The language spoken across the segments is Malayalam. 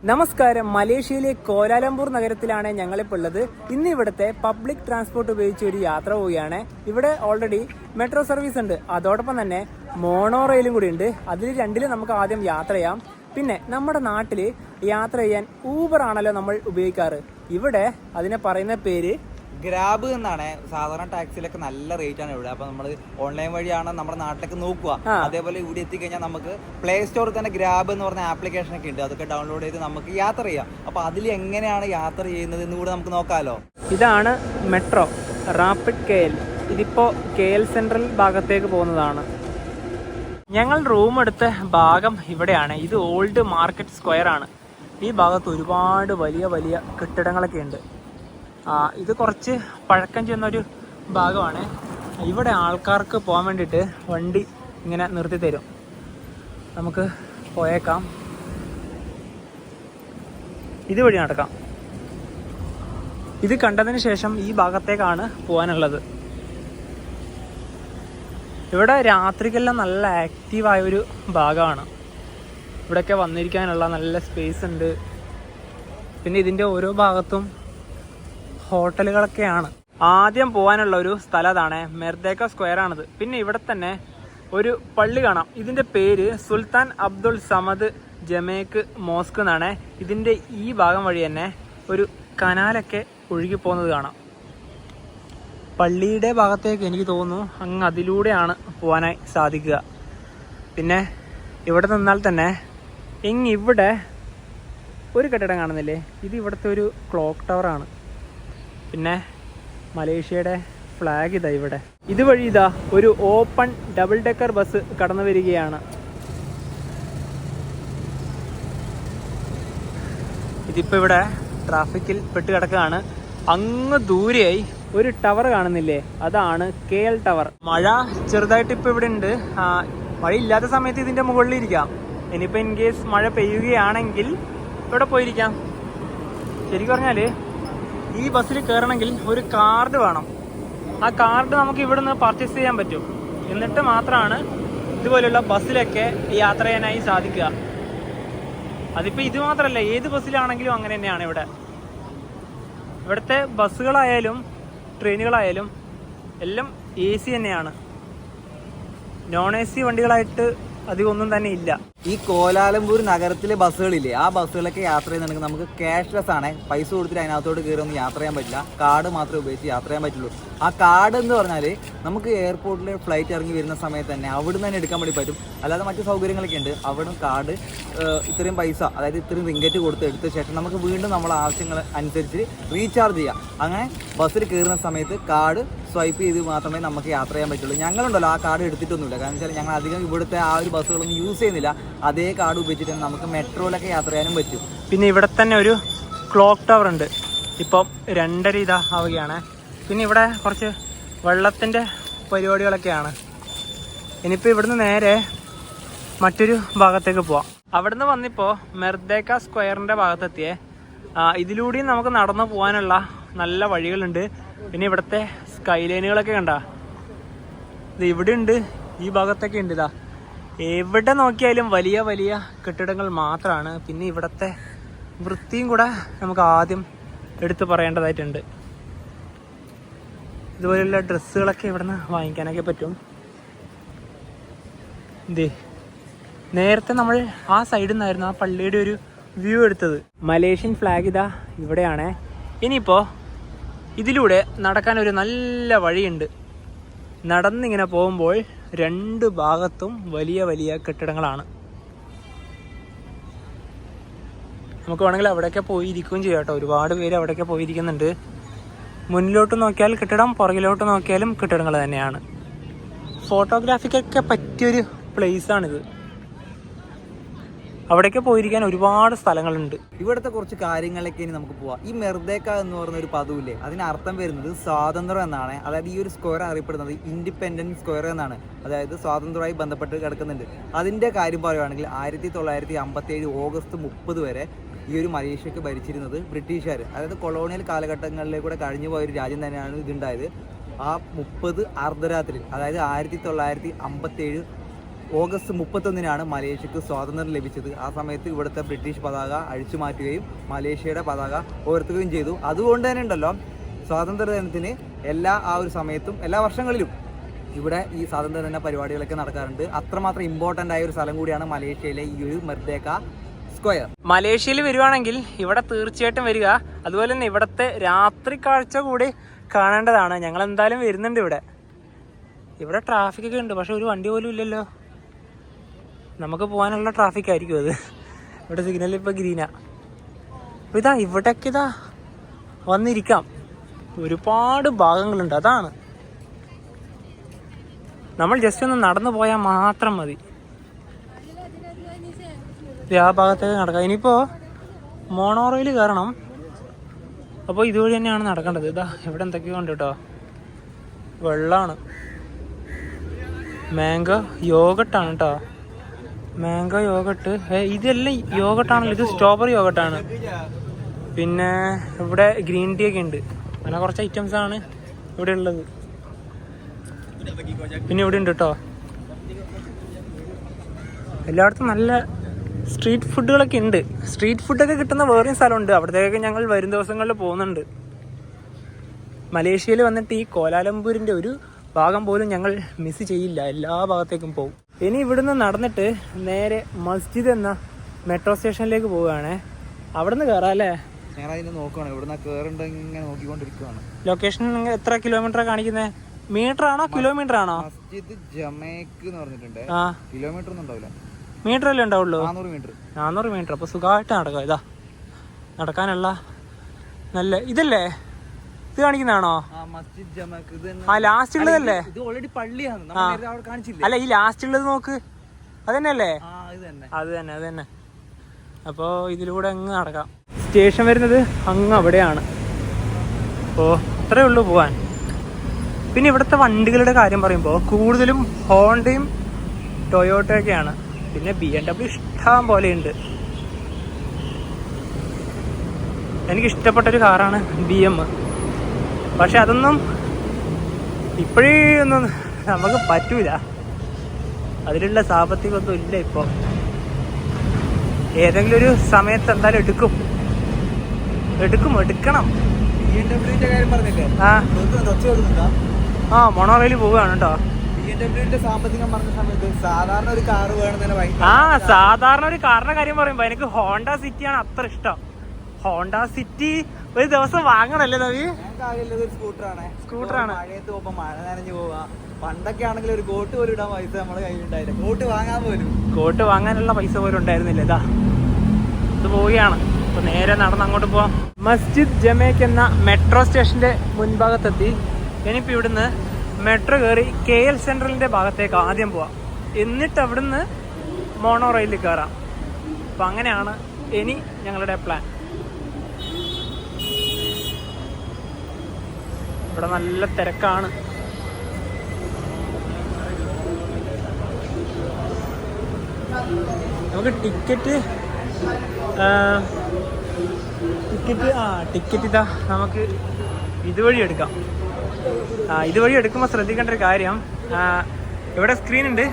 നമസ്കാരം. മലേഷ്യയിലെ കോലാലംപൂർ നഗരത്തിലാണ് ഞങ്ങളിപ്പോൾ ഉള്ളത്. ഇന്ന് ഇവിടുത്തെ പബ്ലിക് ട്രാൻസ്പോർട്ട് ഉപയോഗിച്ച് ഒരു യാത്ര പോവുകയാണ്. ഇവിടെ ഓൾറെഡി മെട്രോ സർവീസ് ഉണ്ട്, അതോടൊപ്പം തന്നെ മോണോ റെയിലും കൂടി ഉണ്ട്. അതിൽ രണ്ടിലും നമുക്ക് ആദ്യം യാത്ര ചെയ്യാം. പിന്നെ നമ്മുടെ നാട്ടിൽ യാത്ര ചെയ്യാൻ ഊബർ ആണല്ലോ നമ്മൾ ഉപയോഗിക്കാറ്. ഇവിടെ അതിനെ പറയുന്ന പേര് ഗ്രാബ് എന്നാണ്. സാധാരണ ടാക്സിയിലൊക്കെ നല്ല റേറ്റ് ആണ് ഇവിടെ. അപ്പൊ നമ്മൾ ഓൺലൈൻ വഴിയാണ് നമ്മുടെ നാട്ടിലേക്ക് നോക്കുക. അതേപോലെ ഇവിടെ എത്തിക്കഴിഞ്ഞാൽ നമുക്ക് പ്ലേ സ്റ്റോറിൽ തന്നെ ഗ്രാബ് എന്ന് പറഞ്ഞ ആപ്ലിക്കേഷൻ ഒക്കെ ഉണ്ട്. അതൊക്കെ ഡൗൺലോഡ് ചെയ്ത് നമുക്ക് യാത്ര ചെയ്യാം. അപ്പൊ അതിൽ എങ്ങനെയാണ് യാത്ര ചെയ്യുന്നത് എന്ന് കൂടെ നമുക്ക് നോക്കാമല്ലോ. ഇതാണ് മെട്രോ റാപ്പിഡ് KL. ഇതിപ്പോ KL സെൻട്രൽ ഭാഗത്തേക്ക് പോകുന്നതാണ്. ഞങ്ങൾ റൂം എടുത്ത ഭാഗം ഇവിടെയാണ്. ഇത് ഓൾഡ് മാർക്കറ്റ് സ്ക്വയർ ആണ്. ഈ ഭാഗത്ത് ഒരുപാട് വലിയ വലിയ കെട്ടിടങ്ങളൊക്കെ ഉണ്ട്. ഇത് കുറച്ച് പഴക്കം ചെന്നൊരു ഭാഗമാണ്. ഇവിടെ ആൾക്കാർക്ക് പോകാൻ വേണ്ടിയിട്ട് വണ്ടി ഇങ്ങനെ നിർത്തി തരും. നമുക്ക് പോയേക്കാം. ഇതുവഴി നടക്കാം. ഇത് കണ്ടതിന് ശേഷം ഈ ഭാഗത്തേക്കാണ് പോകാനുള്ളത്. ഇവിടെ രാത്രിക്കെല്ലാം നല്ല ആക്റ്റീവായൊരു ഭാഗമാണ്. ഇവിടെയൊക്കെ വന്നിരിക്കാനുള്ള നല്ല സ്പേസ് ഉണ്ട്. പിന്നെ ഇതിൻ്റെ ഓരോ ഭാഗത്തും ഹോട്ടലുകളൊക്കെയാണ്. ആദ്യം പോകാനുള്ള ഒരു സ്ഥലം അതാണ്. മെർദേക്ക സ്ക്വയർ ആണിത്. പിന്നെ ഇവിടെ തന്നെ ഒരു പള്ളി കാണാം. ഇതിന്റെ പേര് സുൽത്താൻ അബ്ദുൾ സമദ് ജമേക്ക് മോസ്ക് എന്നാണ്. ഇതിന്റെ ഈ ഭാഗം വഴി തന്നെ ഒരു കനാലൊക്കെ ഒഴുകി പോകുന്നത് കാണാം. പള്ളിയുടെ ഭാഗത്തേക്ക് എനിക്ക് തോന്നുന്നു അങ്ങ് അതിലൂടെയാണ് പോകാനായി സാധിക്കുക. പിന്നെ ഇവിടെ നിന്നാൽ തന്നെ ഇവിടെ ഒരു കെട്ടിടം കാണുന്നില്ലേ? ഇത് ഇവിടുത്തെ ഒരു ക്ലോക്ക് ടവർ ആണ്. പിന്നെ മലേഷ്യയുടെ ഫ്ലാഗ് ഇതാ ഇവിടെ. ഇതുവഴി ഇതാ ഒരു ഓപ്പൺ ഡബിൾ ഡെക്കർ ബസ് കടന്നു വരികയാണ്. ഇതിപ്പോൾ ഇവിടെ ട്രാഫിക്കിൽ പെട്ട് കിടക്കുകയാണ്. അങ്ങ് ദൂരെയായി ഒരു ടവർ കാണുന്നില്ലേ? അതാണ് KL ടവർ. മഴ ചെറുതായിട്ട് ഇപ്പോൾ ഇവിടെ ഉണ്ട്. മഴയില്ലാത്ത സമയത്ത് ഇതിൻ്റെ മുകളിലിരിക്കാം. ഇനിയിപ്പോൾ ഇൻ കേസ് മഴ പെയ്യുകയാണെങ്കിൽ ഇവിടെ പോയിരിക്കാം. ശരിക്കും പറഞ്ഞാൽ ഈ ബസ്സിൽ കയറണമെങ്കിൽ ഒരു കാർഡ് വേണം. ആ കാർഡ് നമുക്ക് ഇവിടുന്ന് പർച്ചേസ് ചെയ്യാൻ പറ്റും. എന്നിട്ട് മാത്രമാണ് ഇതുപോലുള്ള ബസ്സിലൊക്കെ യാത്ര ചെയ്യാനായി സാധിക്കുക. അതിപ്പോൾ ഇത് മാത്രമല്ല, ഏത് ബസ്സിലാണെങ്കിലും അങ്ങനെ തന്നെയാണ്. ഇവിടുത്തെ ബസ്സുകളായാലും ട്രെയിനുകളായാലും എല്ലാം AC തന്നെയാണ്. നോൺ AC വണ്ടികളായിട്ട് അധികം ഒന്നും തന്നെ ഇല്ല. ഈ കോലാലംപൂർ നഗരത്തിലെ ബസ്സുകളില്ലേ, ആ ബസ്സുകളൊക്കെ യാത്ര ചെയ്യുന്നുണ്ടെങ്കിൽ നമുക്ക് ക്യാഷ്ലെസ് ആണ്. പൈസ കൊടുത്തിട്ട് അതിനകത്തോട്ട് കയറി ഒന്നും യാത്ര ചെയ്യാൻ പറ്റില്ല. കാർഡ് മാത്രമേ ഉപയോഗിച്ച് യാത്ര ചെയ്യാൻ പറ്റുള്ളൂ. ആ കാർഡ് എന്ന് പറഞ്ഞാൽ നമുക്ക് എയർപോർട്ടിൽ ഫ്ലൈറ്റ് ഇറങ്ങി വരുന്ന സമയത്ത് തന്നെ അവിടെ നിന്ന് തന്നെ എടുക്കാൻ വേണ്ടി പറ്റും. അല്ലാതെ മറ്റു സൗകര്യങ്ങളൊക്കെ ഉണ്ട്. അവിടെ കാർഡ് ഇത്രയും പൈസ, അതായത് ഇത്രയും റിങ്കറ്റ് കൊടുത്ത് എടുത്ത ശേഷം നമുക്ക് വീണ്ടും നമ്മളെ ആവശ്യങ്ങൾ അനുസരിച്ച് റീചാർജ് ചെയ്യാം. അങ്ങനെ ബസ്സിൽ കയറുന്ന സമയത്ത് കാർഡ് സ്വൈപ്പ് ചെയ്ത് മാത്രമേ നമുക്ക് യാത്ര ചെയ്യാൻ പറ്റുള്ളൂ. ഞങ്ങളുണ്ടല്ലോ ആ കാർഡ് എടുത്തിട്ടൊന്നുമില്ല. കാരണം വെച്ചാൽ ഞങ്ങൾ അധികം ഇവിടുത്തെ ആ ഒരു ബസ്സുകളൊന്നും യൂസ് ചെയ്യുന്നില്ല. അതേ കാർഡ് ഉപയോഗിച്ചിട്ട് നമുക്ക് മെട്രോയിലൊക്കെ യാത്ര ചെയ്യാനും പറ്റും. പിന്നെ ഇവിടെ തന്നെ ഒരു ക്ലോക്ക് ടവർ ഉണ്ട്. ഇപ്പം 2:30 ആവുകയാണ്. പിന്നെ ഇവിടെ കുറച്ച് വെള്ളത്തിൻ്റെ പരിപാടികളൊക്കെയാണ്. ഇനിയിപ്പോൾ ഇവിടുന്ന് നേരെ മറ്റൊരു ഭാഗത്തേക്ക് പോവാം. അവിടുന്ന് വന്നിപ്പോൾ മെർദേക്ക സ്ക്വയറിൻ്റെ ഭാഗത്തെത്തിയേ. ഇതിലൂടെയും നമുക്ക് നടന്നു പോകാനുള്ള നല്ല വഴികളുണ്ട്. പിന്നെ ഇവിടുത്തെ സ്കൈലൈനുകളൊക്കെ കണ്ട ഇത് ഇവിടെ ഉണ്ട്. ഈ ഭാഗത്തൊക്കെ ഉണ്ട്. ഇതാ എവിടെ നോക്കിയാലും വലിയ വലിയ കെട്ടിടങ്ങൾ മാത്രമാണ്. പിന്നെ ഇവിടുത്തെ വൃത്തിയും കൂടെ നമുക്ക് ആദ്യം എടുത്തു പറയേണ്ടതായിട്ടുണ്ട്. ഇതുപോലെയുള്ള ഡ്രസ്സുകളൊക്കെ ഇവിടുന്ന് വാങ്ങിക്കാനൊക്കെ പറ്റും. നേരത്തെ നമ്മൾ ആ സൈഡിൽ നിന്നായിരുന്നു ആ പള്ളിയുടെ ഒരു വ്യൂ എടുത്തത്. മലേഷ്യൻ ഫ്ലാഗ് ഇതാ ഇവിടെയാണ്. ഇനിയിപ്പോൾ ഇതിലൂടെ നടക്കാൻ ഒരു നല്ല വഴിയുണ്ട്. നടന്നിങ്ങനെ പോകുമ്പോൾ രണ്ട് ഭാഗത്തും വലിയ വലിയ കെട്ടിടങ്ങളാണ്. നമുക്ക് വേണമെങ്കിൽ അവിടെയൊക്കെ പോയിരിക്കുകയും ചെയ്യാം കേട്ടോ. ഒരുപാട് പേര് അവിടെയൊക്കെ പോയിരിക്കുന്നുണ്ട്. മുന്നിലോട്ട് നോക്കിയാൽ കെട്ടിടം, പുറകിലോട്ട് നോക്കിയാലും കെട്ടിടങ്ങൾ തന്നെയാണ്. ഫോട്ടോഗ്രാഫിക്കൊക്കെ പറ്റിയൊരു പ്ലേസാണിത്. അവിടേക്ക് പോയിരിക്കാൻ ഒരുപാട് സ്ഥലങ്ങളുണ്ട്. ഇവിടുത്തെ കുറച്ച് കാര്യങ്ങളിലേക്ക് ഇനി നമുക്ക് പോവാം. ഈ മെർദേക്ക എന്ന് പറയുന്ന ഒരു പദവില്ലേ, അതിന് അർത്ഥം വരുന്നത് സ്വാതന്ത്ര്യം എന്നാണ്. അതായത് ഈ ഒരു സ്ക്വയർ അറിയപ്പെടുന്നത് ഇൻഡിപെൻഡൻറ്റ് സ്ക്വയർ എന്നാണ്. അതായത് സ്വാതന്ത്ര്യമായി ബന്ധപ്പെട്ട് കിടക്കുന്നുണ്ട്. അതിൻ്റെ കാര്യം പറയുകയാണെങ്കിൽ 1957 ഓഗസ്റ്റ് 30 വരെ ഈ ഒരു മലേഷ്യക്ക് ഭരിച്ചിരുന്നത് ബ്രിട്ടീഷുകാർ. അതായത് കൊളോണിയൽ കാലഘട്ടങ്ങളിലേക്കൂടെ കഴിഞ്ഞു പോയൊരു രാജ്യം തന്നെയാണ് ഇതുണ്ടായത്. ആ 30 അർദ്ധരാത്രി, അതായത് 1957 ഓഗസ്റ്റ് 31-നാണ് മലേഷ്യക്ക് സ്വാതന്ത്ര്യം ലഭിച്ചത്. ആ സമയത്ത് ഇവിടുത്തെ ബ്രിട്ടീഷ് പതാക അഴിച്ചു മാറ്റുകയും മലേഷ്യയുടെ പതാക ഉയർത്തുകയും ചെയ്തു. അതുകൊണ്ട് തന്നെ ഉണ്ടല്ലോ സ്വാതന്ത്ര്യ ദിനത്തിന് ആ ഒരു സമയത്തും എല്ലാ വർഷങ്ങളിലും ഇവിടെ ഈ സ്വാതന്ത്ര്യ ദിന പരിപാടികളൊക്കെ നടക്കാറുണ്ട്. അത്രമാത്രം ഇമ്പോർട്ടൻ്റ് ആയ ഒരു സ്ഥലം കൂടിയാണ് മലേഷ്യയിലെ ഈ ഒരു മെർദേക്ക സ്ക്വയർ. മലേഷ്യയിൽ വരുവാണെങ്കിൽ ഇവിടെ തീർച്ചയായിട്ടും വരിക. അതുപോലെ തന്നെ ഇവിടുത്തെ രാത്രി കാഴ്ച കൂടി കാണേണ്ടതാണ്. ഞങ്ങൾ എന്തായാലും വരുന്നുണ്ട് ഇവിടെ. ഇവിടെ ട്രാഫിക് ഒക്കെ ഉണ്ട്, പക്ഷെ ഒരു വണ്ടി പോലും ഇല്ലല്ലോ. നമുക്ക് പോകാനുള്ള ട്രാഫിക് ആയിരിക്കും അത്. ഇവിടെ സിഗ്നൽ ഇപ്പോൾ ഗ്രീനാ. അപ്പോൾ ഇതാ ഇവിടേക്ക് ഇതാ വന്നിരിക്കാം. ഒരുപാട് ഭാഗങ്ങളുണ്ട്. അതാണ് നമ്മൾ ജസ്റ്റ് ഒന്ന് നടന്നു പോയാൽ മാത്രം മതി. ആ ഭാഗത്തേക്ക് നടക്കാം. ഇനിയിപ്പോൾ മോണോറോയിൽ കയറണം. അപ്പോൾ ഇതുവഴി തന്നെയാണ് നടക്കേണ്ടത്. ഇതാ ഇവിടെ എന്തൊക്കെയോ ഉണ്ട് കേട്ടോ. വെള്ളമാണ്. മാംഗോ യോഗട്ടാണ് കേട്ടോ. Mango yoghurt. ഇതെല്ലാം യോഗട്ടാണല്ലോ. ഇത് സ്ട്രോബെറി യോഗട്ടാണ്. പിന്നെ ഇവിടെ ഗ്രീൻ ടീ ഒക്കെ ഉണ്ട്. അങ്ങനെ കുറച്ച് ഐറ്റംസ് ആണ് ഇവിടെ ഉള്ളത്. പിന്നെ ഇവിടെ ഉണ്ട് കേട്ടോ. എല്ലായിടത്തും നല്ല സ്ട്രീറ്റ് ഫുഡുകളൊക്കെ ഉണ്ട്. സ്ട്രീറ്റ് ഫുഡൊക്കെ കിട്ടുന്ന വേറെയും സ്ഥലമുണ്ട്. അവിടത്തേക്കൊക്കെ ഞങ്ങൾ വരും ദിവസങ്ങളിൽ പോകുന്നുണ്ട്. മലേഷ്യയിൽ വന്നിട്ട് ഈ കോലാലംപൂരിൻ്റെ ഒരു ഭാഗം പോലും ഞങ്ങൾ മിസ് ചെയ്യില്ല. എല്ലാ ഭാഗത്തേക്കും പോകും. ഇനി ഇവിടുന്ന് നടന്നിട്ട് നേരെ മസ്ജിദ് എന്ന മെട്രോ സ്റ്റേഷനിലേക്ക് പോവുകയാണേ. അവിടെ നിന്ന് കയറാം അല്ലേ? ഞങ്ങൾ അതിന് നോക്കുകയാണ്. ഇവിടുന്ന് കയറുണ്ടെങ്കിൽ നോക്കിക്കൊണ്ടിരിക്കുകയാണ്. ലൊക്കേഷൻ എത്ര കിലോമീറ്ററാണ് കാണിക്കുന്നത്? മീറ്റർ ആണോ കിലോമീറ്റർ ആണോ? മസ്ജിദ് ജമേക്ക് എന്ന് പറഞ്ഞിട്ടുണ്ട്. കിലോമീറ്റർ ഒന്നും ഉണ്ടാവില്ല, മീറ്റർ അല്ലേ ഉണ്ടാവുള്ളൂ. 400 മീറ്റർ. അപ്പോൾ സുഖമായിട്ട് നടക്കാം. ഇതാ നടക്കാനുള്ള നല്ല ഇതല്ലേ ഇത് കാണിക്കുന്നതാണോ? ലാസ്റ്റ് ഉള്ളതല്ലേ? അല്ല ഈ ലാസ്റ്റ് ഉള്ളത് നോക്ക്. അത് തന്നെയല്ലേ? അത് തന്നെ. അപ്പോൾ ഇതിലൂടെ അങ്ങ് നടക്കാം. സ്റ്റേഷൻ വരുന്നത് അങ്ങ് അവിടെയാണ്. അപ്പോൾ അത്രേ ഉള്ളൂ പോകാൻ. പിന്നെ ഇവിടുത്തെ വണ്ടികളുടെ കാര്യം പറയുമ്പോൾ കൂടുതലും ഹോണ്ടയും ടൊയോട്ടയൊക്കെയാണ്. പിന്നെ BMW ഇഷ്ടം പോലെയുണ്ട്. എനിക്കിഷ്ടപ്പെട്ടൊരു കാറാണ് BM. പക്ഷെ അതൊന്നും ഇപ്പോഴേ ഒന്നും നമുക്ക് പറ്റൂല. അതിലുള്ള സാമ്പത്തികമൊന്നും ഇല്ല ഇപ്പോൾ. ഏതെങ്കിലും ഒരു സമയത്ത് എന്തായാലും എടുക്കണം. കാര്യം പറഞ്ഞില്ലേ? മോണോറയിൽ പോവുകയാണ് കേട്ടോ. സാമ്പത്തികം പറഞ്ഞ സമയത്ത് സാധാരണ ഒരു കാറ് വേണമെന്ന് സാധാരണ ഒരു കാറിന്റെ കാര്യം പറയുമ്പോ എനിക്ക് ഹോണ്ട സിറ്റിയാണ് അത്ര ഇഷ്ടം. ഹോണ്ട സിറ്റി ഒരു ദിവസം വാങ്ങണല്ലേ നവി? സ്കൂട്ടറാണ്. മഴയത്ത് പോകുമ്പോ മഴ നനഞ്ഞു പോവാ. പണ്ടൊക്കെ ആണെങ്കിൽ ഒരു കോട്ട് പോലും ഇടാൻ പൈസ നമ്മുടെ കയ്യിലുണ്ടായില്ല. കോട്ട് വാങ്ങാനുള്ള പൈസ പോലും ഉണ്ടായിരുന്നില്ല. ഇതാ ഇത് പോവുകയാണ്. അപ്പൊ നേരെ നടന്ന് അങ്ങോട്ട് പോവാം. മസ്ജിദ് ജമേക്ക് എന്ന മെട്രോ സ്റ്റേഷന്റെ മുൻഭാഗത്തെത്തി. ഇനിയിപ്പോൾ ഇവിടുന്ന് മെട്രോ കയറി KL സെൻട്രലിന്റെ ഭാഗത്തേക്ക് ആദ്യം പോവാം. എന്നിട്ട് അവിടുന്ന് മോണോ റെയിലിൽ കയറാം. അപ്പം അങ്ങനെയാണ് ഇനി ഞങ്ങളുടെ പ്ലാൻ. ഇവിടെ നല്ല തിരക്കാണ്. നമുക്ക് ടിക്കറ്റ് ഇതാ നമുക്ക് ഇതുവഴി എടുക്കാം. ഇതുവഴി എടുക്കുമ്പോൾ ശ്രദ്ധിക്കേണ്ട ഒരു കാര്യം, ഇവിടെ സ്ക്രീൻ ഉണ്ട്.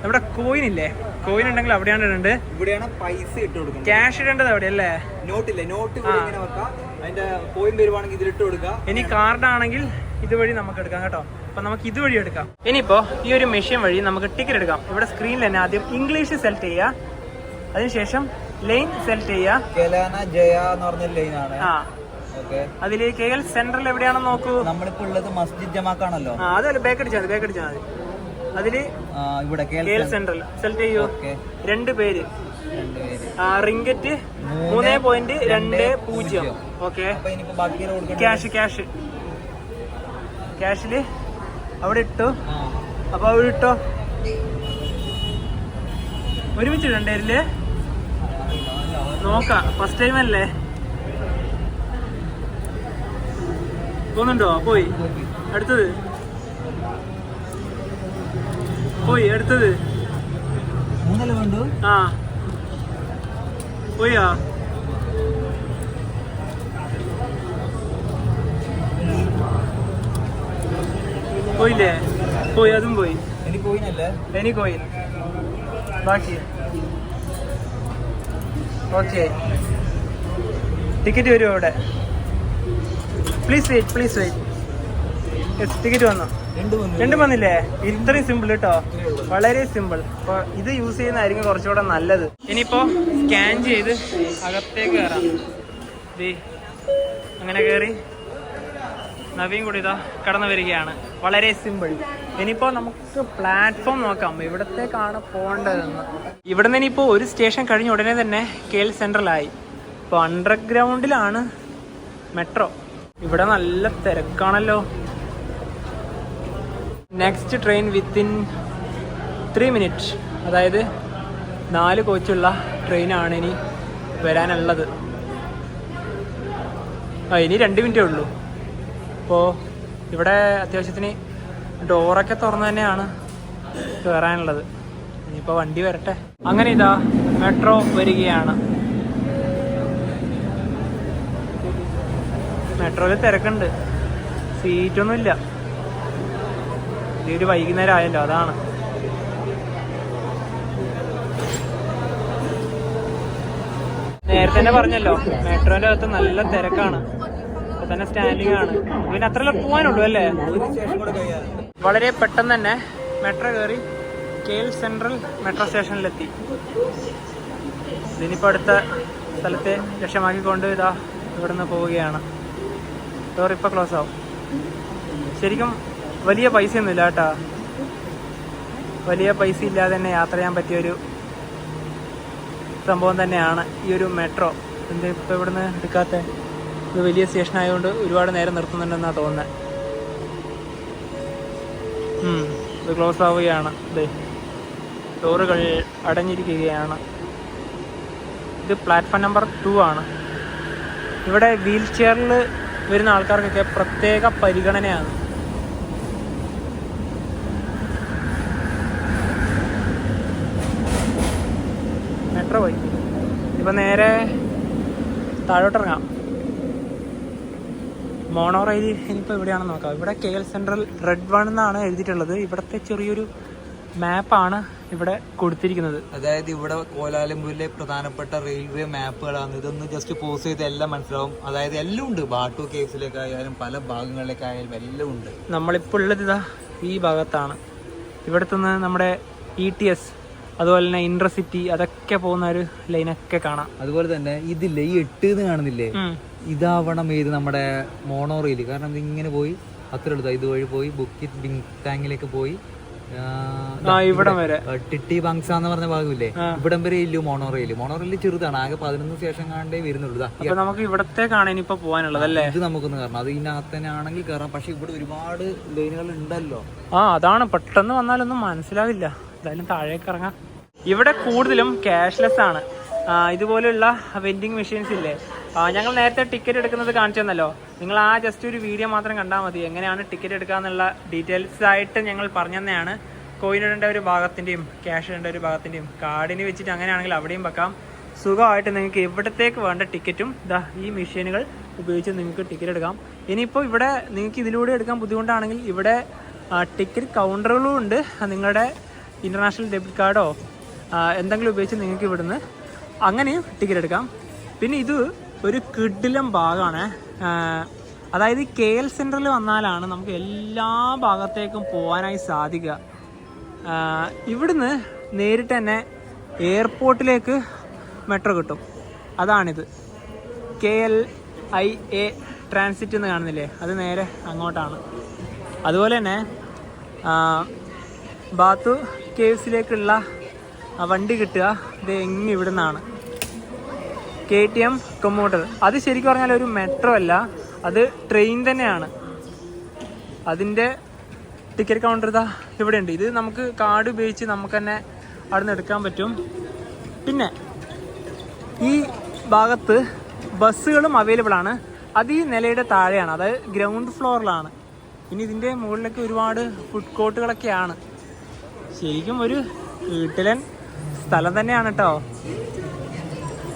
നമ്മുടെ കോയിൻ ഇല്ലേ, കോയിൻ ഉണ്ടെങ്കിൽ അവിടെയാണ് ഇടേണ്ടത്. ഇവിടെയാണ് പൈസ ഇട്ട് കൊടുക്കുന്നത്. ക്യാഷ് ഇടേണ്ടത് അവിടെ അല്ലേ? നോട്ടില്ലേ, നോട്ട് അതിന്റെ കോയിൻ വരുവാണെങ്കിൽ ഇതിലിട്ട് കൊടുക്കുക. ഇനി കാർഡ് ആണെങ്കിൽ ഇതുവഴി നമുക്ക് എടുക്കാം കേട്ടോ. അപ്പൊ നമുക്ക് ഇതുവഴി എടുക്കാം. ഇനിയിപ്പോ ഈ ഒരു മെഷീൻ വഴി നമുക്ക് ടിക്കറ്റ് എടുക്കാം. ഇവിടെ സ്ക്രീനിൽ തന്നെ ആദ്യം ഇംഗ്ലീഷ് സെലക്ട് ചെയ്യുക, അതിനുശേഷം ലൈൻ സെലക്ട് ചെയ്യുക. അതില് KL സെൻട്രൽ എവിടെയാണെന്ന് നോക്കൂ. നമ്മളിപ്പോ ഉള്ളത് മസ്ജിദ് ജമാക്കാണല്ലോ. അതല്ല, ബേക്കടിച്ചാൽ മതി. അതില് ഇവിടെ KL സെൻട്രൽ സെലക്ട് ചെയ്യൂ. 2 പേര്, റിങ്കറ്റ് 3.20. ഓക്കെ, ക്യാഷില് അവിടെ ഇട്ടു. അപ്പൊ അവിടെ ഇട്ടോ, ഒരുമിച്ച് ഇടണ്ടേ? നോക്കാം, ഫസ്റ്റ് ടൈം അല്ലേ. പോകുന്നുണ്ടോ? പോയി അടുത്തത്. പോയാ പോയില്ലേ? പോയി, അതും പോയി. എനിക്ക് കോയിൻ ബാക്കി ഓക്കെ. ടിക്കറ്റ് വരുമോ ഇവിടെ? Please wait. ടിക്കറ്റ് വന്നോ? രണ്ടും വന്നില്ലേ? ഇത്രയും സിമ്പിൾ കേട്ടോ, വളരെ സിമ്പിൾ. അപ്പോൾ ഇത് യൂസ് ചെയ്യുന്നതായിരിക്കും കുറച്ചുകൂടെ നല്ലത്. ഇനിയിപ്പോൾ സ്കാൻ ചെയ്ത് അകത്തേക്ക് കയറാം. അങ്ങനെ കയറി നവീൻ കൂടി ഇതാ കടന്നു വരികയാണ്. വളരെ സിമ്പിൾ. ഇനിയിപ്പോൾ നമുക്ക് പ്ലാറ്റ്ഫോം നോക്കാം, ഇവിടത്തേക്കാണ് പോകേണ്ടതെന്ന്. ഇവിടെ നിന്ന് ഇനിയിപ്പോൾ ഒരു സ്റ്റേഷൻ കഴിഞ്ഞ ഉടനെ തന്നെ KL സെൻട്രലായി. ഇപ്പോൾ അണ്ടർഗ്രൗണ്ടിലാണ് മെട്രോ. ഇവിടെ നല്ല തിരക്കാണല്ലോ. നെക്സ്റ്റ് ട്രെയിൻ വിത്തിൻ 3 minutes, അതായത് 4 കോച്ചുള്ള ട്രെയിനാണ് ഇനി വരാനുള്ളത്. ഇനി 2 മിനിറ്റേ ഉള്ളൂ. അപ്പോൾ ഇവിടെ അത്യാവശ്യത്തിന് ഡോറൊക്കെ തുറന്നു തന്നെയാണ് കയറാനുള്ളത്. ഇനിയിപ്പോൾ വണ്ടി വരട്ടെ. അങ്ങനെ ഇതാ മെട്രോ വരികയാണ്. മെട്രോയിൽ തിരക്കുണ്ട്, സീറ്റൊന്നുമില്ല. ഇതൊരു വൈകുന്നേരം ആയല്ലോ, അതാണ്. നേരത്തെ തന്നെ പറഞ്ഞല്ലോ, മെട്രോന്റെ അകത്ത് നല്ല തിരക്കാണ്. ഇപ്പൊ തന്നെ സ്റ്റാൻഡിങ് ആണ്. പിന്നെ അത്രയല്ലേ പോകാനുള്ളൂ അല്ലേ? വളരെ പെട്ടെന്ന് തന്നെ മെട്രോ കയറി KL സെൻട്രൽ മെട്രോ സ്റ്റേഷനിലെത്തി. ഇതിനിപ്പോൾ അടുത്ത സ്ഥലത്തെ ലക്ഷ്യമാക്കിക്കൊണ്ട് ഇതാ ഇവിടുന്ന് പോവുകയാണ്. ഡോർ ഇപ്പോൾ ക്ലോസ് ആവും. ശരിക്കും വലിയ പൈസയൊന്നുമില്ല കേട്ടോ. വലിയ പൈസ ഇല്ലാതെ തന്നെ യാത്ര ചെയ്യാൻ പറ്റിയൊരു സംഭവം തന്നെയാണ് ഈ ഒരു മെട്രോ. എന്താ ഇപ്പോൾ ഇവിടുന്ന് എടുക്കാത്ത? ഇത് വലിയ സ്റ്റേഷൻ ആയതുകൊണ്ട് ഒരുപാട് നേരം നിർത്തുന്നുണ്ടെന്നാണ് തോന്നുന്നത്. ഇത് ക്ലോസ് ആവുകയാണ്. ഡോറുകൾ അടഞ്ഞിരിക്കുകയാണ്. ഇത് പ്ലാറ്റ്ഫോം നമ്പർ 2 ആണ്. ഇവിടെ വീൽ ചെയറിൽ വരുന്ന ആൾക്കാർക്കൊക്കെ പ്രത്യേക പരിഗണനയാണ്. മെട്രോ പോയി. ഇപ്പം നേരെ താഴോട്ടിറങ്ങാം. മോണോ റെയിൽ ഇനിയിപ്പോൾ എവിടെയാണെന്ന് നോക്കാം. ഇവിടെ KL സെൻട്രൽ റെഡ് 1 എന്നാണ് എഴുതിയിട്ടുള്ളത്. ഇവിടുത്തെ ചെറിയൊരു മാപ്പാണ് ഇവിടെ കൊടുത്തിരിക്കുന്നത്. അതായത് ഇവിടെ കോലാലംപൂരിലെ പ്രധാനപ്പെട്ട റെയിൽവേ മാപ്പുകളാണ്. ഇതൊന്ന് ജസ്റ്റ് പോസ് ചെയ്ത് എല്ലാം മനസ്സിലാവും. അതായത് എല്ലാം ഉണ്ട്, ബാട്ടു കേസിലേക്കായാലും പല ഭാഗങ്ങളിലേക്കായാലും എല്ലാം ഉണ്ട്. നമ്മളിപ്പോൾ ഉള്ളത് ഇതാ ഈ ഭാഗത്താണ്. ഇവിടുത്തെ നിന്ന് നമ്മുടെ ETS അതുപോലെ തന്നെ ഇന്റർസിറ്റി അതൊക്കെ പോകുന്ന ഒരു ലൈനൊക്കെ കാണാം. അതുപോലെ തന്നെ ഇതില്ലേ, ഈ 8 കാണുന്നില്ലേ, ഇതാവണം ഏത് നമ്മുടെ മോണോ റെയിൽ. കാരണം ഇതിങ്ങനെ പോയി അത്ര എടുത്താൽ ഇതുവഴി പോയി ബുക്കിറ്റ് ബിങ് ടാങ്കിലേക്ക് പോയി ഇവിടം വരെ ടിട്ടി ബങ്സ എന്ന് പറഞ്ഞ ഭാഗമില്ലേ, ഇവിടം വരെ ഇല്ലു മോണോ റെയിൽ. മോണോ റെയിൽ ചെറുതാണ്, ആകെ 11 സ്റ്റേഷൻ കാണണ്ടേ വരുന്നുള്ളൂ. നമുക്ക് ഇവിടത്തേക്കാണ് ഇനിയിപ്പോ പോകാനുള്ളത് അല്ലേ? ഇത് നമുക്കൊന്ന് കയറണം. അത് ഇതിനകത്ത് തന്നെ ആണെങ്കിൽ കയറാം. പക്ഷെ ഇവിടെ ഒരുപാട് ലൈനുകൾ ഉണ്ടല്ലോ. അതാണ്, പെട്ടെന്ന് വന്നാലൊന്നും മനസ്സിലാവില്ല. എന്തായാലും താഴേക്ക് ഇറങ്ങാം. ഇവിടെ കൂടുതലും ക്യാഷ്ലെസ് ആണ്. ഇതുപോലെയുള്ള വെൻഡിങ് മെഷീൻസ് ഇല്ലേ, ഞങ്ങൾ നേരത്തെ ടിക്കറ്റ് എടുക്കുന്നത് കാണിച്ചു തന്നല്ലോ. നിങ്ങൾ ജസ്റ്റ് ഒരു വീഡിയോ മാത്രം കണ്ടാൽ മതി. എങ്ങനെയാണ് ടിക്കറ്റ് എടുക്കുക എന്നുള്ള ഡീറ്റെയിൽസ് ആയിട്ട് ഞങ്ങൾ പറഞ്ഞു തന്നെയാണ്. കോയിൻ ഇടേണ്ട ഒരു ഭാഗത്തിൻ്റെയും ക്യാഷ് ഇടേണ്ട ഒരു ഭാഗത്തിൻ്റെയും കാർഡിന് വെച്ചിട്ട് അങ്ങനെയാണെങ്കിൽ അവിടെയും വെക്കാം. സുഖമായിട്ട് നിങ്ങൾക്ക് എവിടത്തേക്ക് വേണ്ട ടിക്കറ്റും ഈ മെഷീനുകൾ ഉപയോഗിച്ച് നിങ്ങൾക്ക് ടിക്കറ്റ് എടുക്കാം. ഇനിയിപ്പോൾ ഇവിടെ നിങ്ങൾക്ക് ഇതിലൂടെ എടുക്കാൻ ബുദ്ധിമുട്ടാണെങ്കിൽ ഇവിടെ ടിക്കറ്റ് കൗണ്ടറുകളും ഉണ്ട്. നിങ്ങളുടെ ഇൻ്റർനാഷണൽ ഡെബിറ്റ് കാർഡോ എന്തെങ്കിലും ഉപയോഗിച്ച് നിങ്ങൾക്ക് ഇവിടുന്ന് അങ്ങനെയും ടിക്കറ്റ് എടുക്കാം. പിന്നെ ഇത് ഒരു കിടിലം ഭാഗമാണ്. അതായത് KL സെൻട്രൽ വന്നാലാണ് നമുക്ക് എല്ലാ ഭാഗത്തേക്കും പോകാനായി സാധിക്കുക. ഇവിടുന്ന് നേരിട്ട് തന്നെ എയർപോർട്ടിലേക്ക് മെട്രോ കിട്ടും. അതാണിത്, KLIA ട്രാൻസിറ്റ് എന്ന് കാണുന്നില്ലേ, അത് നേരെ അങ്ങോട്ടാണ്. അതുപോലെ തന്നെ ബാത്തു കേവ്സിലേക്കുള്ള വണ്ടി കിട്ടുക ഇത് എങ്ങനെ ഇവിടെ നിന്നാണ്. KTM കമ്മ്യൂട്ടർ, അത് ശരിക്കും പറഞ്ഞാൽ ഒരു മെട്രോ അല്ല, അത് ട്രെയിൻ തന്നെയാണ്. അതിൻ്റെ ടിക്കറ്റ് കൗണ്ടർ ഇവിടെ ഉണ്ട്. ഇത് നമുക്ക് കാർഡ് ഉപയോഗിച്ച് നമുക്ക് തന്നെ അവിടെ നിന്ന് എടുക്കാൻ പറ്റും. പിന്നെ ഈ ഭാഗത്ത് ബസ്സുകളും അവൈലബിൾ ആണ്. അത് ഈ നിലയുടെ താഴെയാണ്, അതായത് ഗ്രൗണ്ട് ഫ്ലോറിലാണ്. ഇനി ഇതിൻ്റെ മുകളിലൊക്കെ ഒരുപാട് ഫുഡ് കോർട്ടുകളൊക്കെയാണ്. ശരിക്കും ഒരു വീട്ടിലൻ സ്ഥലം തന്നെയാണ് കേട്ടോ.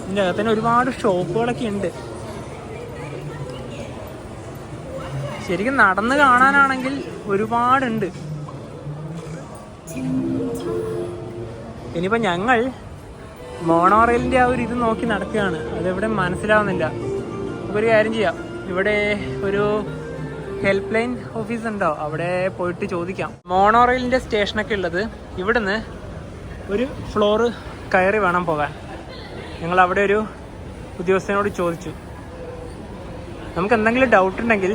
ഇതിൻ്റെ അകത്ത് തന്നെ ഒരുപാട് ഷോപ്പുകളൊക്കെ ഉണ്ട്. ശരിക്കും നടന്ന് കാണാനാണെങ്കിൽ ഒരുപാടുണ്ട്. ഇനിയിപ്പോൾ ഞങ്ങൾ മോണോ റെയിലിൻ്റെ ആ ഒരു ഇത് നോക്കി നടക്കുകയാണ്. അതെവിടെ മനസ്സിലാവുന്നില്ല. ഒരു കാര്യം ചെയ്യാം, ഇവിടെ ഒരു ഹെൽപ്പ് ലൈൻ ഓഫീസ് ഉണ്ടോ, അവിടെ പോയിട്ട് ചോദിക്കാം. മോണോ റെയിലിൻ്റെ സ്റ്റേഷനൊക്കെ ഉള്ളത് ഇവിടുന്ന് ഒരു ഫ്ലോറ് കയറി വേണം പോകാൻ. ഞങ്ങൾ അവിടെ ഒരു ഉദ്യോഗസ്ഥനോട് ചോദിച്ചു. നമുക്ക് എന്തെങ്കിലും ഡൗട്ട് ഉണ്ടെങ്കിൽ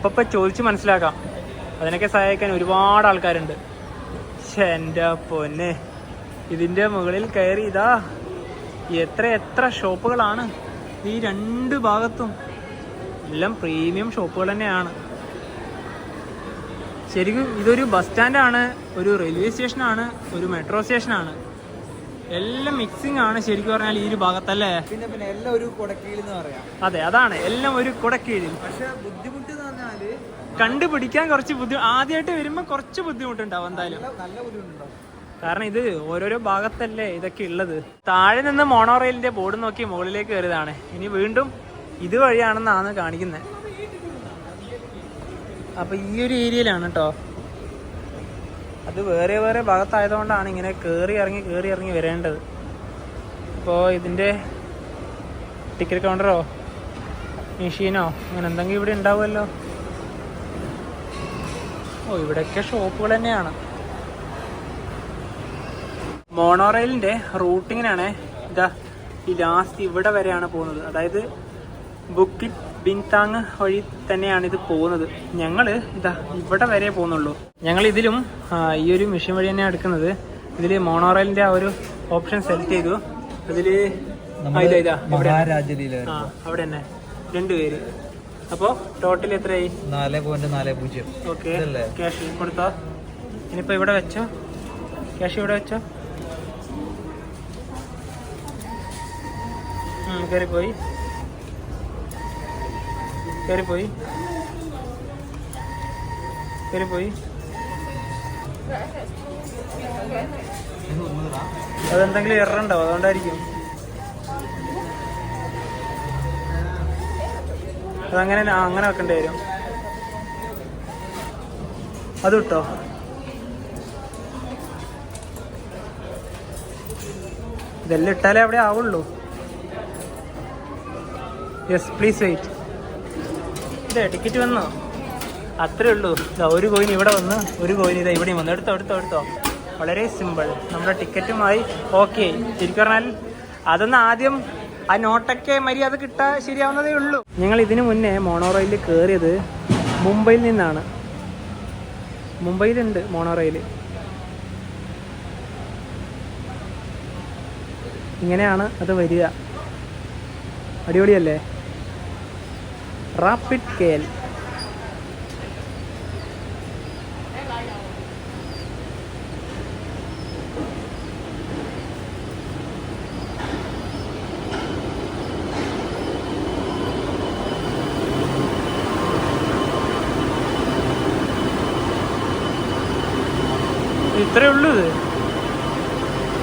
ഇപ്പം ചോദിച്ച് മനസ്സിലാക്കാം. അതിനൊക്കെ സഹായിക്കാൻ ഒരുപാട് ആൾക്കാരുണ്ട്. പക്ഷെ എൻ്റെ പൊന്നെ, ഇതിൻ്റെ മുകളിൽ കയറി ഇതാ എത്ര ഷോപ്പുകളാണ് ഈ രണ്ട് ഭാഗത്തും. എല്ലാം പ്രീമിയം ഷോപ്പുകൾ തന്നെയാണ്. ശരിക്കും ഇതൊരു ബസ് സ്റ്റാൻഡാണ്, ഒരു റെയിൽവേ സ്റ്റേഷനാണ്, ഒരു മെട്രോ സ്റ്റേഷനാണ്. എല്ലാം മിക്സിംഗ് ആണ് ശരിക്കും പറഞ്ഞാൽ ഈ ഒരു ഭാഗത്തല്ലേ. പിന്നെ എല്ലാം ഒരു കുടക്കീഴെന്ന് പറയാം. അതെ, അതാണ് എല്ലാം ഒരു കുടക്കീഴിൽ. പക്ഷെ ബുദ്ധിമുട്ട് എന്ന് പറഞ്ഞാല് കണ്ടുപിടിക്കാൻ കുറച്ച് ആദ്യമായിട്ട് വരുമ്പോൾ കുറച്ച് ബുദ്ധിമുട്ടുണ്ടാവും എന്തായാലും. നല്ല ബുദ്ധിമുട്ടുണ്ടാവും. കാരണം ഇത് ഓരോരോ ഭാഗത്തല്ലേ ഇതൊക്കെ ഉള്ളത്. താഴെ നിന്ന് മോണോ റെയിലിന്റെ ബോർഡ് നോക്കി മുകളിലേക്ക് കയറിയതാണ്. ഇനി വീണ്ടും ഇതുവഴിയാണെന്നാണ് കാണിക്കുന്നത്. അപ്പൊ ഈ ഒരു ഏരിയയിലാണ് കേട്ടോ. അത് വേറെ ഭാഗത്തായതുകൊണ്ടാണ് ഇങ്ങനെ കയറി ഇറങ്ങി വരേണ്ടത്. അപ്പോൾ ഇതിൻ്റെ ടിക്കറ്റ് കൗണ്ടറോ മെഷീനോ അങ്ങനെ എന്തെങ്കിലും ഇവിടെ ഉണ്ടാവുമല്ലോ. ഓ, ഇവിടെയൊക്കെ ഷോപ്പുകൾ തന്നെയാണ്. മോണോ റെയിലിൻ്റെ റൂട്ടിങ്ങിനാണ് ഇതാ ഈ ലാസ്റ്റ് ഇവിടെ വരെയാണ് പോകുന്നത്. അതായത് ബുക്കിറ്റ് ബിൻതാങ് വഴി തന്നെയാണ് ഇത് പോകുന്നത്. ഞങ്ങൾ ഇതാ ഇവിടെ വരെ പോകുന്നുള്ളൂ. ഞങ്ങൾ ഇതിലും ഈ ഒരു മെഷീൻ വഴി തന്നെയാണ് എടുക്കുന്നത്. ഇതിൽ മോണോ റെയിലിൻ്റെ ആ ഒരു ഓപ്ഷൻ സെലക്ട് ചെയ്തു. അതിൽ അവിടെ തന്നെ 2 പേര്. അപ്പോൾ ടോട്ടൽ എത്രയായി? 4.40. ഓക്കെ, ക്യാഷ് കൊടുത്തോ. ഇനിയിപ്പോൾ ഇവിടെ വെച്ചോ, ക്യാഷ് ഇവിടെ വെച്ചോ. കയറിപ്പോയി. അതെന്തെങ്കിലും എററുണ്ടാവും, അതുകൊണ്ടായിരിക്കും. അങ്ങനെ വെക്കേണ്ടി വരും. അത് കിട്ടോ? ഇതെല്ലാം ഇട്ടാലേ അവിടെ ആവുള്ളൂ. Yes, please wait. ഇതേ ടിക്കറ്റ് വന്നോ? അത്രേ ഉള്ളൂ. ഒരു കോയിൻ ഇവിടെ വന്ന്, ഒരു കോയിൻ ഇതാ ഇവിടെയും വന്നു. എടുത്തോ. വളരെ സിമ്പിൾ. നമ്മുടെ ടിക്കറ്റുമായി ഓക്കെ. ശരിക്കും പറഞ്ഞാൽ അതൊന്ന് ആദ്യം ആ നോട്ടൊക്കെ മര്യാദ കിട്ടാൻ ശരിയാവുന്നതേ ഉള്ളൂ. ഞങ്ങൾ ഇതിനു മുന്നേ മോണോ റെയിലിൽ കയറിയത് മുംബൈയിൽ നിന്നാണ്. മുംബൈയിലുണ്ട് മോണോ റെയിൽ. ഇങ്ങനെയാണ് അത് വരിക. അടിപൊളിയല്ലേ? Rapid KL. ഇത്രേ ഉള്ളൂ. ഇത്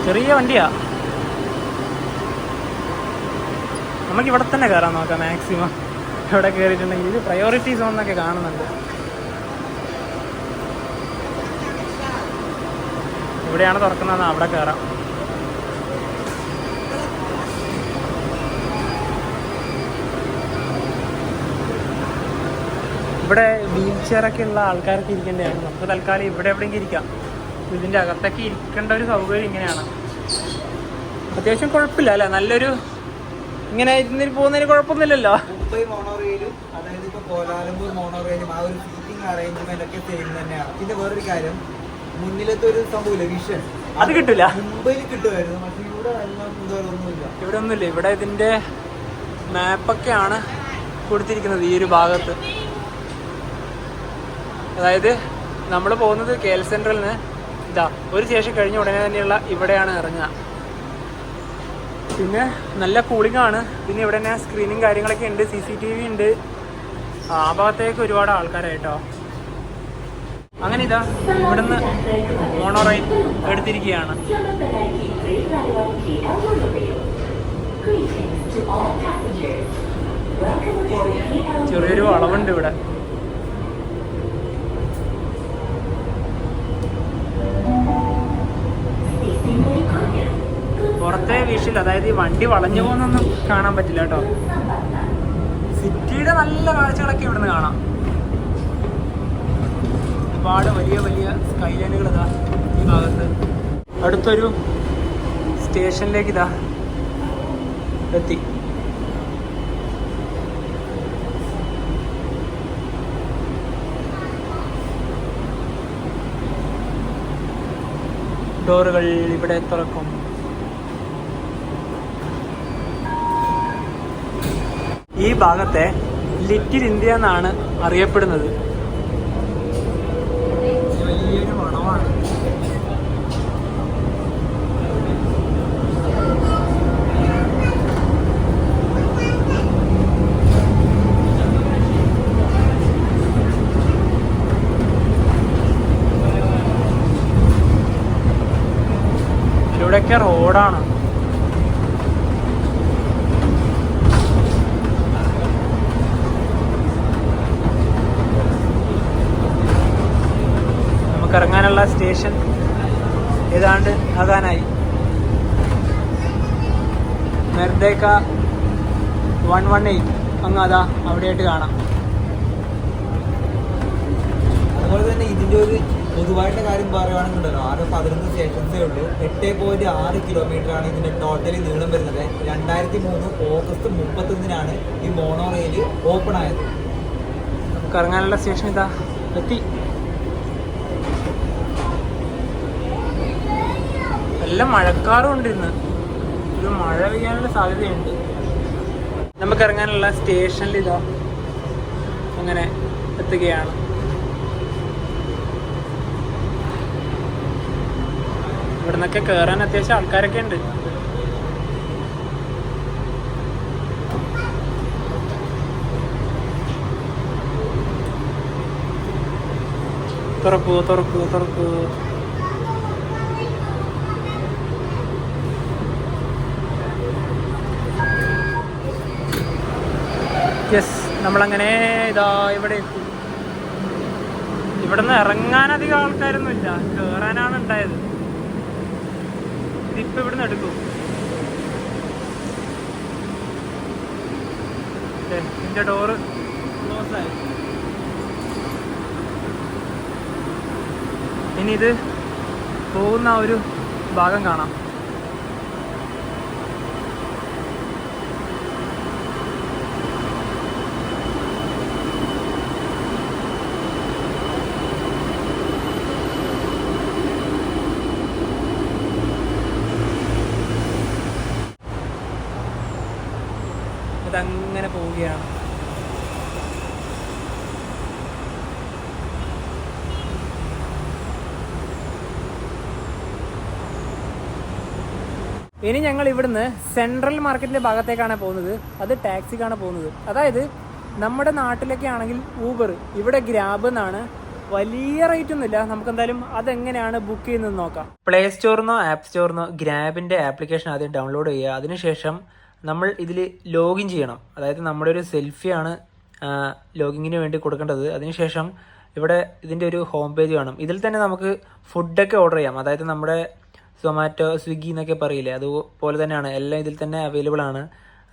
ചെറിയ വണ്ടിയാ. നമുക്ക് ഇവിടെ തന്നെ കയറാൻ നോക്കാം മാക്സിമം. ഇവിടെ കയറിയിട്ടുണ്ടെങ്കിൽ ഇത് പ്രയോറിറ്റി സോൺ എന്നൊക്കെ കാണുന്നുണ്ട്. ഇവിടെയാണ് തുറക്കുന്നത്, അവിടെ കയറാം. ഇവിടെ വീൽ ചെയറൊക്കെ ഉള്ള ആൾക്കാർക്ക് ഇരിക്കേണ്ടതാണ്. നമുക്ക് തൽക്കാലം ഇവിടെ എവിടെയെങ്കിലും ഇരിക്കാം. ഇതിൻ്റെ അകത്തൊക്കെ ഇരിക്കേണ്ട ഒരു സൗകര്യം ഇങ്ങനെയാണ്. അത്യാവശ്യം കുഴപ്പമില്ല അല്ലേ? നല്ലൊരു ഇങ്ങനെ ഇരുന്നിട്ട് പോകുന്നതിന് കുഴപ്പമൊന്നുമില്ലല്ലോ. മുംബൈ മോണോ റെയിലും അതായത് ഇപ്പോൾ കോലാലംപൂർ മോണോ റെയിലും ആ ഒരു സീറ്റിംഗ് അറേഞ്ച്മെന്റ് ഒക്കെ സെയിം തന്നെയാണ്. പിന്നെ വേറൊരു കാര്യം, മുന്നിലത്തെ ഒരു സംഭവമില്ല, വിഷൻ, അത് കിട്ടില്ല. മുംബൈയിൽ കിട്ടുമായിരുന്നു. പക്ഷേ ഇവിടെ ഒന്നുമില്ല. ഇവിടെ ഒന്നുമില്ല. ഇവിടെ ഇതിൻ്റെ മാപ്പൊക്കെയാണ് കൊടുത്തിരിക്കുന്നത് ഈ ഒരു ഭാഗത്ത്. അതായത് നമ്മൾ പോകുന്നത് KL സെൻട്രലിൽ നിന്ന് ഇതാ ഒരു സ്റ്റേഷൻ കഴിഞ്ഞ ഉടനെ തന്നെയുള്ള ഇവിടെയാണ് ഇറങ്ങുക. പിന്നെ നല്ല കൂളിംഗ് ആണ്. പിന്നെ ഇവിടെ തന്നെ സ്ക്രീനും കാര്യങ്ങളൊക്കെ ഉണ്ട്, CCTV ഉണ്ട്. ആ ഭാഗത്തേക്ക് ഒരുപാട് ആൾക്കാരായിട്ടോ. അങ്ങനെ ഇതാ ഇവിടുന്ന് മോണോ റെയിൽ എടുത്തിരിക്കുകയാണ്. ചെറിയൊരു വളവുണ്ട് ഇവിടെ. പുറത്തെ വിഷയില്ല, അതായത് ഈ വണ്ടി വളഞ്ഞു പോകുന്നൊന്നും കാണാൻ പറ്റില്ല കേട്ടോ. സിറ്റിയുടെ നല്ല കാഴ്ചകളൊക്കെ ഇവിടുന്ന് കാണാം. ഒരുപാട് വലിയ വലിയ സ്കൈ ലൈനുകൾ ഇതാ ഈ ഭാഗത്ത്. അടുത്തൊരു സ്റ്റേഷനിലേക്ക് ഇതാ എത്തി. ഡോറുകൾ ഇവിടെ തുറക്കും. ഈ ഭാഗത്തെ ലിറ്റിൽ ഇന്ത്യ എന്നാണ് അറിയപ്പെടുന്നത്. വലിയൊരു മണമാണ്. ഇവിടെയൊക്കെ റോഡാണ്. നമുക്ക് ഇറങ്ങാനുള്ള സ്റ്റേഷൻ ഏതാണ്ട് ആകാനായി. മെർദേക്ക 118 അങ്ങ് അതാ അവിടെയായിട്ട് കാണാം. അതുപോലെ തന്നെ ഇതിൻ്റെ ഒരു പൊതുവായിട്ട് കാര്യം പറയുകയാണെന്നുണ്ടല്ലോ, ആകെ 11 സ്റ്റേഷൻസേ ഉള്ളൂ. 8.6 കിലോമീറ്ററാണ് ഇതിൻ്റെ ടോട്ടലി നീളം വരുന്നത്. 2003 ഓഗസ്റ്റ് 31 ഈ മോണോ റെയിൽ ഓപ്പൺ ആയത്. നമുക്ക് ഇറങ്ങാനുള്ള സ്റ്റേഷൻ ഇതാ എത്തി. നല്ല മഴക്കാറും ഉണ്ട് ഇന്ന്. ഒരു മഴ പെയ്യാനുള്ള സാധ്യതയുണ്ട്. നമുക്ക് ഇറങ്ങാനുള്ള സ്റ്റേഷനിൽ ഇതാ അങ്ങനെ എത്തുകയാണ്. ഇവിടെ നിന്നൊക്കെ കയറാൻ അത്യാവശ്യം ആൾക്കാരൊക്കെ ഉണ്ട്. തുറക്കൂ തുറക്കൂ തുറക്കൂ. യെസ്, നമ്മളങ്ങനെ ഇതാ ഇവിടെ എത്തി. ഇവിടെ നിന്ന് ഇറങ്ങാനധികം ആൾക്കാരൊന്നുമില്ല, കയറാനാണ് ഉണ്ടായത്. ഇതിപ്പോൾ ഇവിടുന്ന് എടുക്കും. ഇതിൻ്റെ ഡോറ് ക്ലോസ് ആയി. ഇനി ഇത് പോകുന്ന ഒരു ഭാഗം കാണാം. അതങ്ങനെ പോവുകയാണ്. ഇനി ഞങ്ങൾ ഇവിടുന്ന് സെൻട്രൽ മാർക്കറ്റിന്റെ ഭാഗത്തേക്കാണ് പോകുന്നത്. അത് ടാക്സിക്കാണ് പോകുന്നത്. അതായത് നമ്മുടെ നാട്ടിലൊക്കെ ആണെങ്കിൽ ഊബർ, ഇവിടെ ഗ്രാബ് എന്നാണ്. വലിയ റേറ്റ് ഒന്നുമില്ല. നമുക്ക് എന്തായാലും അതെങ്ങനെയാണ് ബുക്ക് ചെയ്യുന്നത് നോക്കാം. പ്ലേ സ്റ്റോറിന്നോ ആപ്പ് സ്റ്റോറിന്നോ ഗ്രാബിന്റെ ആപ്ലിക്കേഷൻ ആദ്യം ഡൗൺലോഡ് ചെയ്യുക. അതിനുശേഷം നമ്മൾ ഇതിൽ ലോഗിൻ ചെയ്യണം. അതായത് നമ്മുടെ ഒരു സെൽഫിയാണ് ലോഗിങ്ങിന് വേണ്ടി കൊടുക്കേണ്ടത്. അതിനുശേഷം ഇവിടെ ഇതിൻ്റെ ഒരു ഹോം പേജ് കാണും. ഇതിൽ തന്നെ നമുക്ക് ഫുഡൊക്കെ ഓർഡർ ചെയ്യാം. അതായത് നമ്മുടെ സൊമാറ്റോ, സ്വിഗ്ഗി എന്നൊക്കെ പറയില്ലേ, അതുപോലെ തന്നെയാണ്. എല്ലാം ഇതിൽ തന്നെ അവൈലബിൾ ആണ്.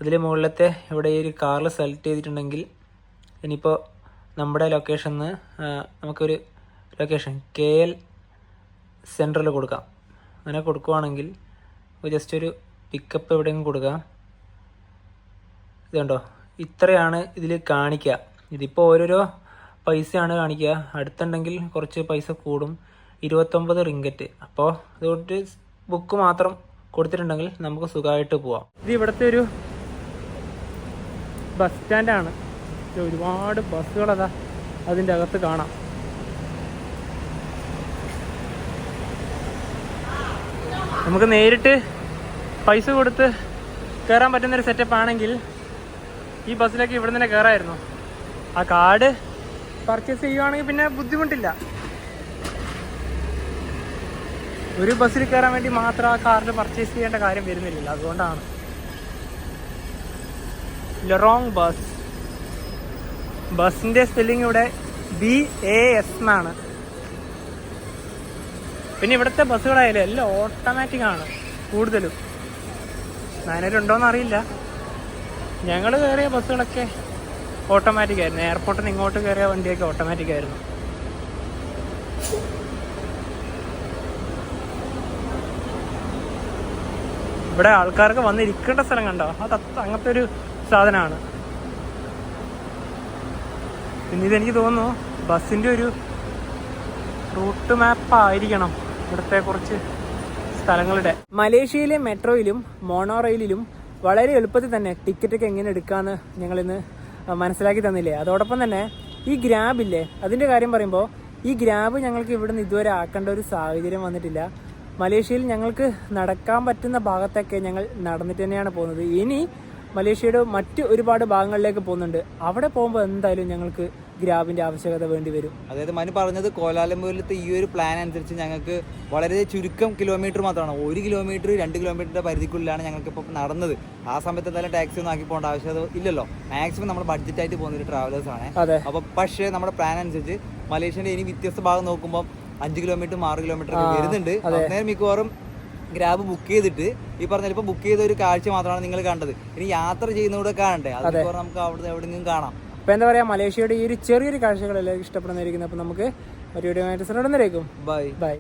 അതിൽ മുകളിലത്തെ ഇവിടെ ഈ ഒരു കാറിൽ സെലക്ട് ചെയ്തിട്ടുണ്ടെങ്കിൽ ഇനിയിപ്പോൾ നമ്മുടെ ലൊക്കേഷനിൽ നമുക്കൊരു ലൊക്കേഷൻ KL സെൻട്രൽ കൊടുക്കാം. അങ്ങനെ കൊടുക്കുവാണെങ്കിൽ ജസ്റ്റ് ഒരു പിക്കപ്പ് എവിടെയെങ്കിലും കൊടുക്കാം. ഇതുണ്ടോ, ഇത്രയാണ് ഇതിൽ കാണിക്കുക. ഇതിപ്പോൾ ഓരോരോ പൈസയാണ് കാണിക്കുക. അടുത്തുണ്ടെങ്കിൽ കുറച്ച് പൈസ കൂടും. 29 റിങ്കറ്റ്. അപ്പോൾ അതുകൊണ്ട് ബുക്ക് മാത്രം കൊടുത്തിട്ടുണ്ടെങ്കിൽ നമുക്ക് സുഖമായിട്ട് പോവാം. ഇത് ഇവിടുത്തെ ഒരു ബസ് സ്റ്റാൻഡാണ്. ഒരുപാട് ബസ്സുകളതാ അതിൻ്റെ അകത്ത് കാണാം. നമുക്ക് നേരിട്ട് പൈസ കൊടുത്ത് കയറാൻ പറ്റുന്നൊരു സെറ്റപ്പ് ആണെങ്കിൽ ഈ ബസ്സിലേക്ക് ഇവിടെ തന്നെ കയറായിരുന്നു. ആ കാർഡ് പർച്ചേസ് ചെയ്യുവാണെങ്കിൽ പിന്നെ ബുദ്ധിമുട്ടില്ല. ഒരു ബസ്സിൽ കയറാൻ വേണ്ടി മാത്രം ആ കാർഡ് പർച്ചേസ് ചെയ്യേണ്ട കാര്യം വരുന്നില്ല. അതുകൊണ്ടാണ്. ലൊറോങ് ബസ്. ബസ്സിൻ്റെ സ്പെല്ലിംഗ് ഇവിടെ BAS എന്നാണ്. പിന്നെ ഇവിടുത്തെ ബസ്സുകളായാലും എല്ലാം ഓട്ടോമാറ്റിക് ആണ് കൂടുതലും. മാനുവൽ ഉണ്ടോയെന്ന് അറിയില്ല. ഞങ്ങൾ കയറിയ ബസ്സുകളൊക്കെ ഓട്ടോമാറ്റിക് ആയിരുന്നു. എയർപോർട്ടിൽ നിന്ന് ഇങ്ങോട്ട് കയറിയ വണ്ടിയൊക്കെ ഓട്ടോമാറ്റിക് ആയിരുന്നു. ഇവിടെ ആൾക്കാർക്ക് വന്നിരിക്കേണ്ട സ്ഥലം കണ്ടോ? അത് അങ്ങനത്തെ ഒരു സാധനമാണ്. പിന്നെ ഇതെനിക്ക് തോന്നുന്നു ബസ്സിൻ്റെ ഒരു റൂട്ട് മാപ്പ് ആയിരിക്കണം ഇവിടുത്തെ കുറച്ച് സ്ഥലങ്ങളുടെ. മലേഷ്യയിലെ മെട്രോയിലും മോണോ റെയിലിലും വളരെ എളുപ്പത്തിൽ തന്നെ ടിക്കറ്റൊക്കെ എങ്ങനെ എടുക്കാമെന്ന് ഞങ്ങളിന്ന് മനസ്സിലാക്കി തന്നില്ലേ. അതോടൊപ്പം തന്നെ ഈ ഗ്രാബില്ലേ, അതിൻ്റെ കാര്യം പറയുമ്പോൾ ഈ ഗ്രാബ് ഞങ്ങൾക്ക് ഇവിടുന്ന് ഇതുവരെ ആക്കേണ്ട ഒരു സാഹചര്യം വന്നിട്ടില്ല. മലേഷ്യയിൽ ഞങ്ങൾക്ക് നടക്കാൻ പറ്റുന്ന ഭാഗത്തൊക്കെ ഞങ്ങൾ നടന്നിട്ട് തന്നെയാണ് പോകുന്നത്. ഇനി മലേഷ്യയുടെ മറ്റ് ഒരുപാട് ഭാഗങ്ങളിലേക്ക് പോകുന്നുണ്ട്. അവിടെ പോകുമ്പോൾ എന്തായാലും ഞങ്ങൾക്ക് ഗ്രാബിൻ്റെ ആവശ്യകത വേണ്ടി വരും. അതായത് മനു പറഞ്ഞത് കോലാലംപൂരിലത്തെ ഈ ഒരു പ്ലാൻ അനുസരിച്ച് ഞങ്ങൾക്ക് വളരെ ചുരുക്കം കിലോമീറ്റർ മാത്രമാണ്. 1 കിലോമീറ്റർ 2 കിലോമീറ്ററിൻ്റെ പരിധിക്കുള്ളിലാണ് ഞങ്ങൾക്കിപ്പോൾ നടന്നത്. ആ സമയത്ത് എന്തായാലും ടാക്സി ഒന്നും ആക്കി പോകേണ്ട ആവശ്യകത ഇല്ലല്ലോ. മാക്സിമം നമ്മൾ ബഡ്ജറ്റായിട്ട് പോകുന്ന ഒരു ട്രാവലേഴ്സാണ്. അപ്പോൾ പക്ഷേ നമ്മുടെ പ്ലാൻ അനുസരിച്ച് മലേഷ്യൻ്റെ ഇനി വ്യത്യസ്ത ഭാഗം നോക്കുമ്പോൾ 5 കിലോമീറ്റർ 6 കിലോമീറ്റർ വരുന്നുണ്ട്. അന്നേരം മിക്കവാറും ഗ്രാബ് ബുക്ക് ചെയ്തിട്ട് ഈ പറഞ്ഞ ഇപ്പോൾ ബുക്ക് ചെയ്ത ഒരു കാഴ്ച മാത്രമാണ് നിങ്ങൾ കണ്ടത്. ഇനി യാത്ര ചെയ്യുന്നവിടെ കാണണ്ടേ, അത് നമുക്ക് അവിടെ എവിടെയെങ്കിലും കാണാം. അപ്പോൾ എന്താ പറയുക, മലേഷ്യയുടെ ഈ ഒരു ചെറിയൊരു കാഴ്ചകളെല്ലാം ഇഷ്ടപ്പെടുന്നതായിരിക്കും. അപ്പോൾ നമുക്ക് ഒരു വീഡിയോ ആയിട്ട് ബൈ.